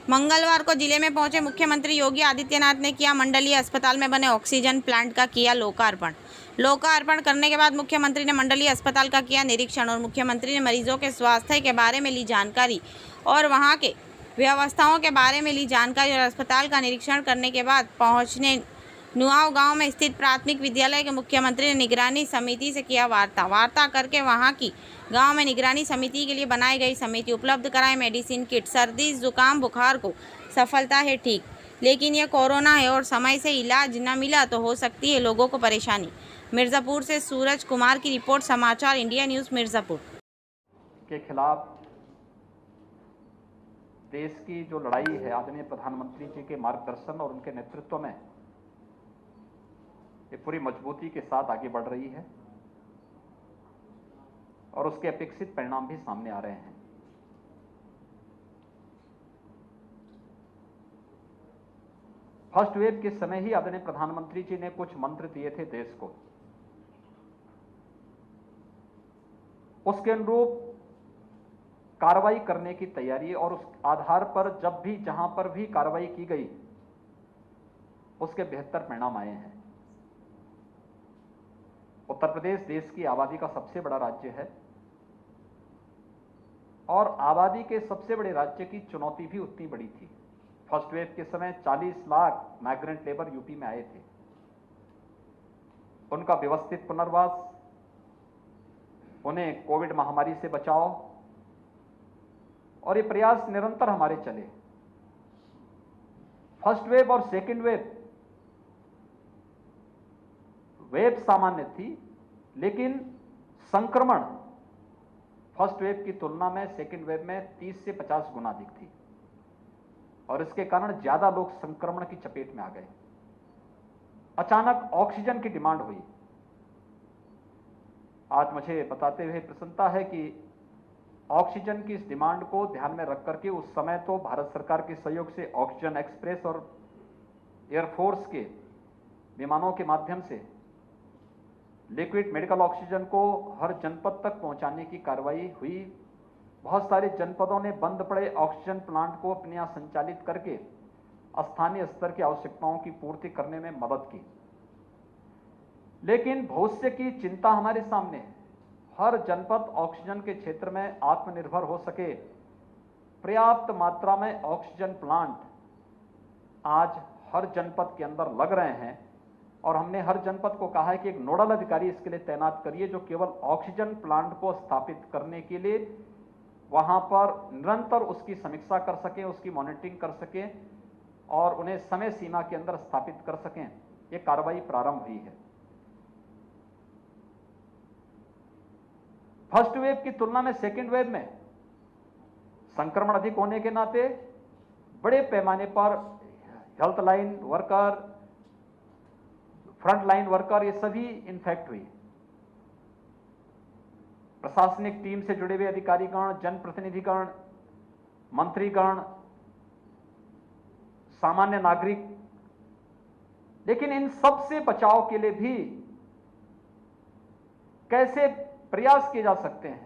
मंगलवार को जिले में पहुंचे मुख्यमंत्री योगी आदित्यनाथ ने किया मंडलीय अस्पताल में बने ऑक्सीजन प्लांट का किया लोकार्पण करने के बाद मुख्यमंत्री ने मंडलीय अस्पताल का किया निरीक्षण और मुख्यमंत्री ने मरीजों के स्वास्थ्य के बारे में ली जानकारी और वहां के व्यवस्थाओं के बारे में ली जानकारी और अस्पताल का निरीक्षण करने के बाद पहुंचने नुआव गांव में स्थित प्राथमिक विद्यालय के मुख्यमंत्री ने निगरानी समिति से किया वार्ता करके वहां की गांव में निगरानी समिति के लिए बनाई गई समिति उपलब्ध कराए मेडिसिन किट। सर्दी जुकाम बुखार को सफलता है ठीक, लेकिन यह कोरोना है और समय से इलाज न मिला तो हो सकती है लोगों को परेशानी। मिर्ज़ापुर से सूरज कुमार की रिपोर्ट, समाचार इंडिया न्यूज़ मिर्ज़ापुर। के खिलाफ देश की जो लड़ाई है आदरणीय प्रधानमंत्री जी के मार्गदर्शन और उनके नेतृत्व में ये पूरी मजबूती के साथ आगे बढ़ रही है और उसके अपेक्षित परिणाम भी सामने आ रहे हैं। फर्स्ट वेव के समय ही आदरणीय प्रधानमंत्री जी ने कुछ मंत्र दिए थे देश को, उसके अनुरूप कार्रवाई करने की तैयारी और उस आधार पर जब भी जहां पर भी कार्रवाई की गई उसके बेहतर परिणाम आए हैं। उत्तर प्रदेश देश की आबादी का सबसे बड़ा राज्य है और आबादी के सबसे बड़े राज्य की चुनौती भी उतनी बड़ी थी। फर्स्ट वेव के समय 40 लाख माइग्रेंट लेबर यूपी में आए थे। उनका व्यवस्थित पुनर्वास, उन्हें कोविड महामारी से बचाव और ये प्रयास निरंतर हमारे चले। फर्स्ट वेव और सेकेंड वेव सामान्य थी, लेकिन संक्रमण फर्स्ट वेव की तुलना में सेकेंड वेव में 30 से 50 गुना अधिक थी और इसके कारण ज्यादा लोग संक्रमण की चपेट में आ गए। अचानक ऑक्सीजन की डिमांड हुई। आज मुझे बताते हुए प्रसन्नता है कि ऑक्सीजन की इस डिमांड को ध्यान में रख करके उस समय तो भारत सरकार के सहयोग से ऑक्सीजन एक्सप्रेस और एयरफोर्स के विमानों के माध्यम से लिक्विड मेडिकल ऑक्सीजन को हर जनपद तक पहुंचाने की कार्रवाई हुई। बहुत सारे जनपदों ने बंद पड़े ऑक्सीजन प्लांट को अपने यहां संचालित करके स्थानीय स्तर की आवश्यकताओं की पूर्ति करने में मदद की। लेकिन भविष्य की चिंता हमारे सामने है। हर जनपद ऑक्सीजन के क्षेत्र में आत्मनिर्भर हो सके, पर्याप्त मात्रा में ऑक्सीजन प्लांट आज हर जनपद के अंदर लग रहे हैं और हमने हर जनपद को कहा है कि एक नोडल अधिकारी इसके लिए तैनात करिए जो केवल ऑक्सीजन प्लांट को स्थापित करने के लिए वहां पर निरंतर उसकी समीक्षा कर सकें, उसकी मॉनिटरिंग कर सकें और उन्हें समय सीमा के अंदर स्थापित कर सकें। यह कार्रवाई प्रारंभ हुई है। फर्स्ट वेव की तुलना में सेकेंड वेव में संक्रमण अधिक होने के नाते बड़े पैमाने पर health line worker, front line worker, ये सभी इन्फेक्ट हुई। प्रशासनिक टीम से जुड़े हुए अधिकारीगण, जनप्रतिनिधिगण, मंत्रीगण, सामान्य नागरिक, लेकिन इन सब से बचाव के लिए भी कैसे प्रयास किए जा सकते हैं,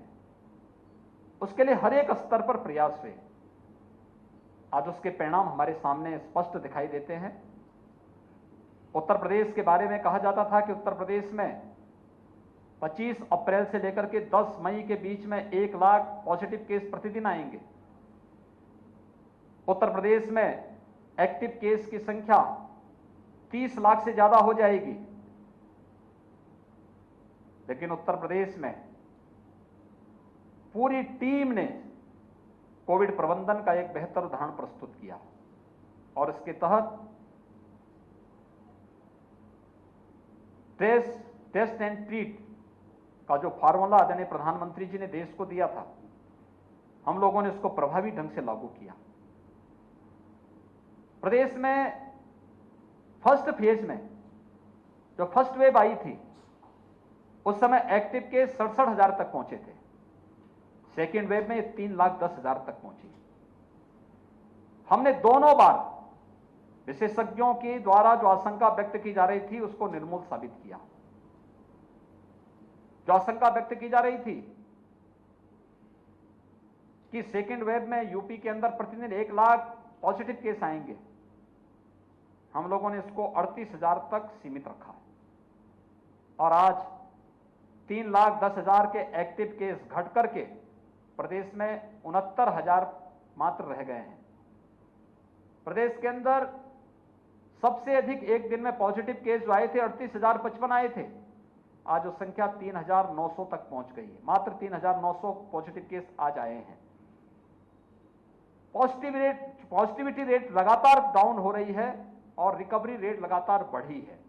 उसके लिए हर एक स्तर पर प्रयास हुए। आज उसके परिणाम हमारे सामने स्पष्ट दिखाई देते हैं। उत्तर प्रदेश के बारे में कहा जाता था कि उत्तर प्रदेश में 25 अप्रैल से लेकर के 10 मई के बीच में 1 लाख पॉजिटिव केस प्रतिदिन आएंगे। उत्तर प्रदेश में एक्टिव केस की संख्या 30 लाख से ज्यादा हो जाएगी। लेकिन उत्तर प्रदेश में पूरी टीम ने कोविड प्रबंधन का एक बेहतर उदाहरण प्रस्तुत किया और इसके तहत टेस्ट एंड ट्रीट का जो फार्मूला आदरणीय प्रधानमंत्री जी ने देश को दिया था, हम लोगों ने उसको प्रभावी ढंग से लागू किया। प्रदेश में फर्स्ट फेज में जो फर्स्ट वेव आई थी उस समय एक्टिव केस 67,000 तक पहुंचे थे। सेकेंड वेव में 3,10,000 तक पहुंची। हमने दोनों बार विशेषज्ञों के द्वारा जो आशंका व्यक्त की जा रही थी उसको निर्मूल साबित किया। जो आशंका व्यक्त की जा रही थी कि सेकेंड वेव में यूपी के अंदर प्रतिदिन 1 लाख पॉजिटिव केस आएंगे, हम लोगों ने इसको 38,000 तक सीमित रखा है और आज 3,10,000 के एक्टिव केस घट करके प्रदेश में 69,000 मात्र रह गए हैं। प्रदेश के अंदर सबसे अधिक एक दिन में पॉजिटिव केस जो आए थे 38,055 आए थे, आज वो संख्या 3,900 तक पहुंच गई है। मात्र 3,900 पॉजिटिव केस आज आए हैं। पॉजिटिविटी रेट लगातार डाउन हो रही है और रिकवरी रेट लगातार बढ़ी है,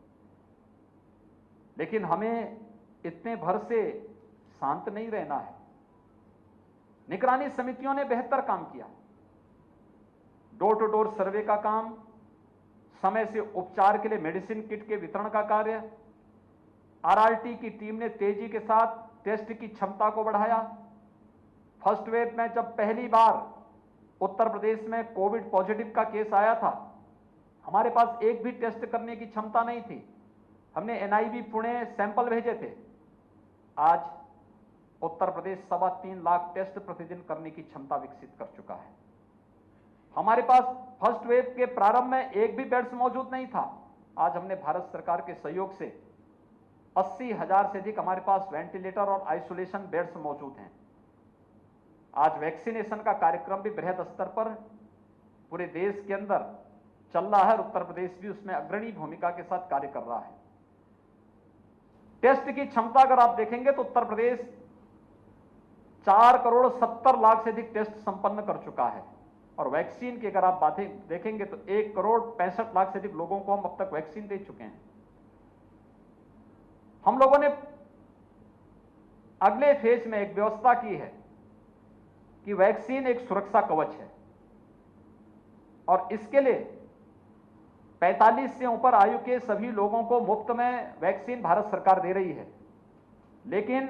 लेकिन हमें इतने भर से शांत नहीं रहना है। निगरानी समितियों ने बेहतर काम किया। डोर टू डोर सर्वे का काम, समय से उपचार के लिए मेडिसिन किट के वितरण का कार्य, आरआरटी की टीम ने तेजी के साथ टेस्ट की क्षमता को बढ़ाया। फर्स्ट वेव में जब पहली बार उत्तर प्रदेश में कोविड पॉजिटिव का केस आया था, हमारे पास एक भी टेस्ट करने की क्षमता नहीं थी। हमने एनआईवी पुणे सैंपल भेजे थे। आज उत्तर प्रदेश 3.25 लाख टेस्ट प्रतिदिन करने की क्षमता विकसित कर चुका है। हमारे पास फर्स्ट वेव के प्रारंभ में एक भी बेड्स मौजूद नहीं था। आज हमने भारत सरकार के सहयोग से 80,000 से अधिक हमारे पास वेंटिलेटर और आइसोलेशन बेड्स मौजूद हैं। आज वैक्सीनेशन का कार्यक्रम भी बृहद स्तर पर पूरे देश के अंदर चल रहा है और उत्तर प्रदेश भी उसमें अग्रणी भूमिका के साथ कार्य कर रहा है। टेस्ट की क्षमता अगर आप देखेंगे तो उत्तर प्रदेश 4,70,00,000 से अधिक टेस्ट संपन्न कर चुका है और वैक्सीन की अगर आप बातें देखेंगे तो 1,65,00,000 से अधिक लोगों को हम अब तक वैक्सीन दे चुके हैं। हम लोगों ने अगले फेज में एक व्यवस्था की है कि वैक्सीन एक सुरक्षा कवच है और इसके लिए 45 से ऊपर आयु के सभी लोगों को मुफ्त में वैक्सीन भारत सरकार दे रही है, लेकिन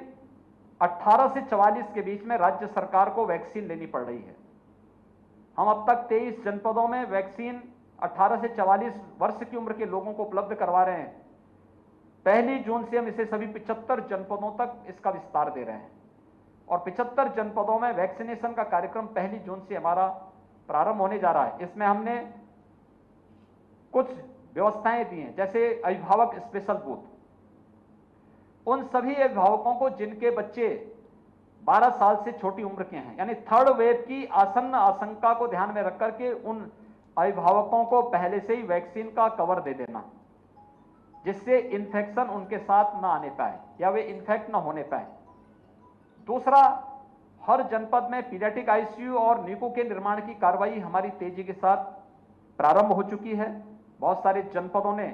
18 से 44 के बीच में राज्य सरकार को वैक्सीन लेनी पड़ रही है। हम अब तक 23 जनपदों में वैक्सीन 18 से 44 वर्ष की उम्र के लोगों को उपलब्ध करवा रहे हैं। 1 जून से हम इसे सभी 75 जनपदों तक इसका विस्तार दे रहे हैं और 75 जनपदों में वैक्सीनेशन का कार्यक्रम 1 जून से हमारा प्रारंभ होने जा रहा है। इसमें हमने कुछ व्यवस्थाएं दी हैं, जैसे अभिभावक स्पेशल बूथ। उन सभी अभिभावकों को जिनके बच्चे 12 साल से छोटी उम्र के हैं, यानी थर्ड वेव की आसन्न आशंका को ध्यान में रख करके उन अभिभावकों को पहले से ही वैक्सीन का कवर दे देना, जिससे इन्फेक्शन उनके साथ ना आने पाए या वे इन्फेक्ट ना होने पाए। दूसरा, हर जनपद में पीडियाट्रिक आईसीयू और नीको के निर्माण की कार्रवाई हमारी तेजी के साथ प्रारंभ हो चुकी है। बहुत सारे जनपदों ने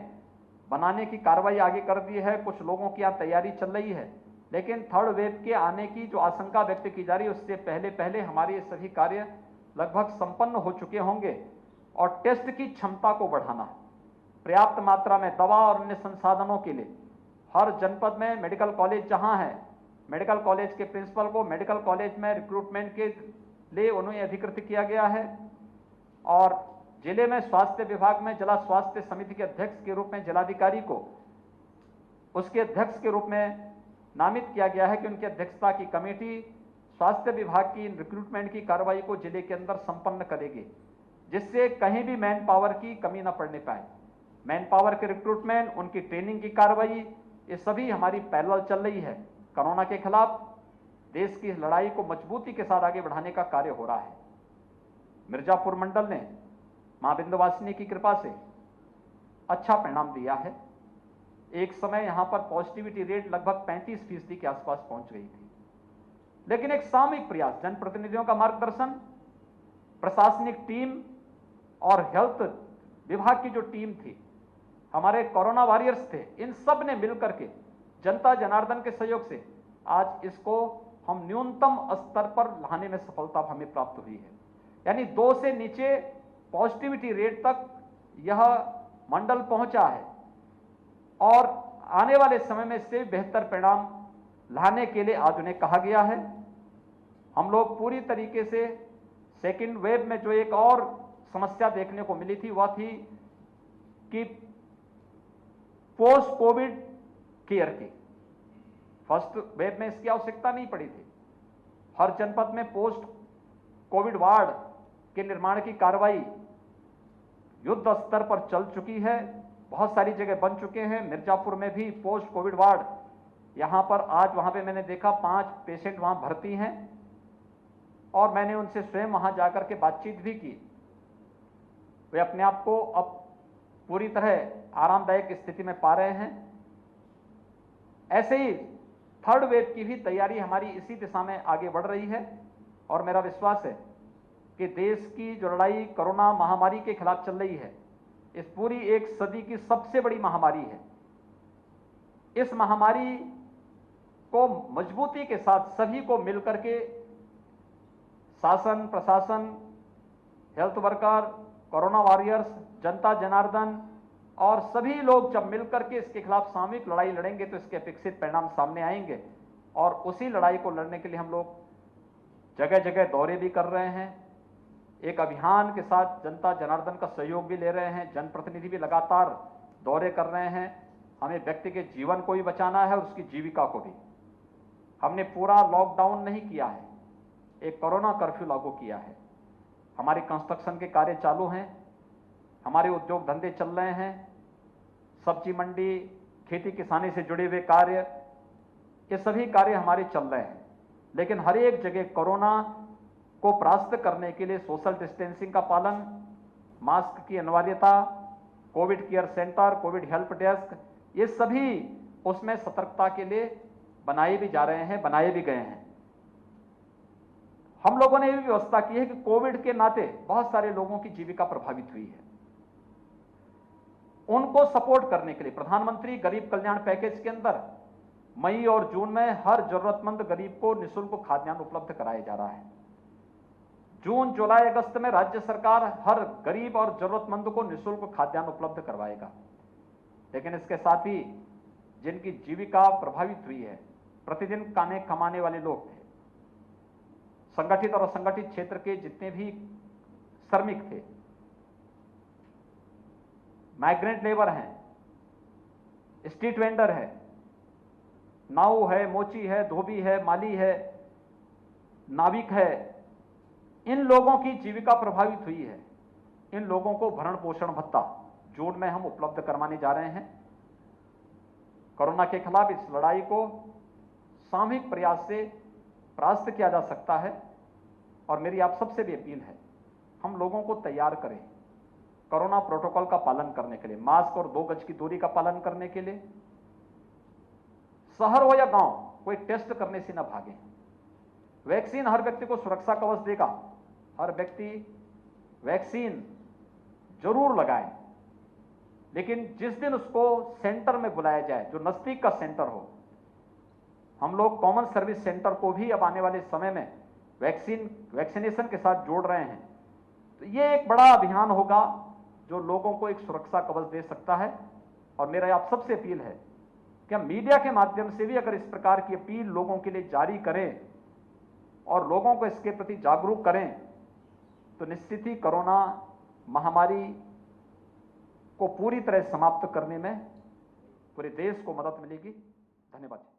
बनाने की कार्रवाई आगे कर दी है, कुछ लोगों की यहाँ तैयारी चल रही है, लेकिन थर्ड वेव के आने की जो आशंका व्यक्त की जा रही है उससे पहले पहले हमारे ये सभी कार्य लगभग संपन्न हो चुके होंगे। और टेस्ट की क्षमता को बढ़ाना, पर्याप्त मात्रा में दवा और अन्य संसाधनों के लिए हर जनपद में मेडिकल कॉलेज जहां है, मेडिकल कॉलेज के प्रिंसिपल को मेडिकल कॉलेज में रिक्रूटमेंट के लिए उन्हें अधिकृत किया गया है और जिले में स्वास्थ्य विभाग में जिला स्वास्थ्य समिति के अध्यक्ष के रूप में जिलाधिकारी को उसके अध्यक्ष के रूप में नामित किया गया है कि उनकी अध्यक्षता की कमेटी स्वास्थ्य विभाग की रिक्रूटमेंट की कार्रवाई को जिले के अंदर संपन्न करेगी, जिससे कहीं भी मैन पावर की कमी न पड़ने पाए। मैन पावर के रिक्रूटमेंट, उनकी ट्रेनिंग की कार्रवाई, ये सभी हमारी पैरेलल चल रही है। कोरोना के खिलाफ देश की लड़ाई को मजबूती के साथ आगे बढ़ाने का कार्य हो रहा है। मिर्जापुर मंडल ने मां विंध्यवासिनी की कृपा से अच्छा परिणाम दिया है। एक समय यहां पर पॉजिटिविटी रेट लगभग 35% के आसपास पहुंच गई थी, लेकिन एक सामूहिक प्रयास, जनप्रतिनिधियों का मार्गदर्शन, प्रशासनिक टीम और हेल्थ विभाग की जो टीम थी, हमारे कोरोना वॉरियर्स थे, इन सब ने मिलकर के जनता जनार्दन के सहयोग से आज इसको हम न्यूनतम स्तर पर लाने में सफलता हमें प्राप्त हुई है। यानी 2 से नीचे पॉजिटिविटी रेट तक यह मंडल पहुंचा है और आने वाले समय में इससे बेहतर परिणाम लाने के लिए आज उन्हें कहा गया है। हम लोग पूरी तरीके से सेकेंड वेव में जो एक और समस्या देखने को मिली थी वह थी कि पोस्ट कोविड केयर की। फर्स्ट वेव में इसकी आवश्यकता नहीं पड़ी थी। हर जनपद में पोस्ट कोविड वार्ड के निर्माण की कार्रवाई युद्ध स्तर पर चल चुकी है, बहुत सारी जगह बन चुके हैं। मिर्जापुर में भी पोस्ट कोविड वार्ड, यहाँ पर आज वहाँ पे मैंने देखा 5 पेशेंट वहाँ भर्ती हैं और मैंने उनसे स्वयं वहाँ जाकर के बातचीत भी की। वे अपने आप को अब पूरी तरह आरामदायक स्थिति में पा रहे हैं। ऐसे ही थर्ड वेव की भी तैयारी हमारी इसी दिशा में आगे बढ़ रही है और मेरा विश्वास है कि देश की जो लड़ाई कोरोना महामारी के खिलाफ चल रही है, इस पूरी एक सदी की सबसे बड़ी महामारी है। इस महामारी को मजबूती के साथ सभी को मिलकर के शासन, प्रशासन, हेल्थ वर्कर, कोरोना वॉरियर्स, जनता जनार्दन और सभी लोग जब मिलकर के इसके खिलाफ सामूहिक लड़ाई लड़ेंगे तो इसके अपेक्षित परिणाम सामने आएंगे। और उसी लड़ाई को लड़ने के लिए हम लोग जगह जगह दौरे भी कर रहे हैं, एक अभियान के साथ जनता जनार्दन का सहयोग भी ले रहे हैं, जनप्रतिनिधि भी लगातार दौरे कर रहे हैं। हमें व्यक्ति के जीवन को भी बचाना है और उसकी जीविका को भी। हमने पूरा लॉकडाउन नहीं किया है, एक कोरोना कर्फ्यू लागू किया है। हमारे कंस्ट्रक्शन के कार्य चालू हैं, हमारे उद्योग धंधे चल रहे हैं, सब्जी मंडी, खेती किसानी से जुड़े हुए कार्य, ये सभी कार्य हमारे चल रहे हैं। लेकिन हर एक जगह कोरोना को परास्त करने के लिए सोशल डिस्टेंसिंग का पालन, मास्क की अनिवार्यता, Covid care centre, Covid help desk, ये सभी उसमें सतर्कता के लिए बनाए भी जा रहे हैं, बनाए भी गए हैं। हम लोगों ने ये भी व्यवस्था की है कि कोविड के नाते बहुत सारे लोगों की जीविका प्रभावित हुई है, उनको सपोर्ट करने के लिए प्रधानमंत्री गरीब कल्याण पैकेज के अंदर मई और जून में हर जरूरतमंद गरीब को निःशुल्क खाद्यान्न उपलब्ध कराया जा रहा है। जून, जुलाई, अगस्त में राज्य सरकार हर गरीब और जरूरतमंद को निःशुल्क खाद्यान्न उपलब्ध करवाएगा। लेकिन इसके साथ ही जिनकी जीविका प्रभावित हुई है, प्रतिदिन खाने कमाने वाले लोग थे, संगठित और असंगठित क्षेत्र के जितने भी श्रमिक थे, माइग्रेंट लेबर हैं, स्ट्रीट वेंडर है, नाऊ है, मोची है, धोबी है, माली है, नाविक है, इन लोगों की जीविका प्रभावित हुई है। इन लोगों को भरण पोषण भत्ता जून में हम उपलब्ध करवाने जा रहे हैं। कोरोना के खिलाफ इस लड़ाई को सामूहिक प्रयास से परास्त किया जा सकता है और मेरी आप सबसे भी अपील है, हम लोगों को तैयार करें कोरोना प्रोटोकॉल का पालन करने के लिए, मास्क और 2 गज की दूरी का पालन करने के लिए। शहर हो या गांव, कोई टेस्ट करने से ना भागे। वैक्सीन हर व्यक्ति को सुरक्षा कवच देगा, हर व्यक्ति वैक्सीन जरूर लगाए, लेकिन जिस दिन उसको सेंटर में बुलाया जाए, जो नजदीक का सेंटर हो, हम लोग कॉमन सर्विस सेंटर को भी अब आने वाले समय में वैक्सीनेशन के साथ जोड़ रहे हैं। तो ये एक बड़ा अभियान होगा जो लोगों को एक सुरक्षा कवच दे सकता है। और मेरा आप सबसे अपील है कि हम मीडिया के माध्यम से भी अगर इस प्रकार की अपील लोगों के लिए जारी करें और लोगों को इसके प्रति जागरूक करें, तो निश्चित ही कोरोना महामारी को पूरी तरह समाप्त करने में पूरे देश को मदद मिलेगी। धन्यवाद।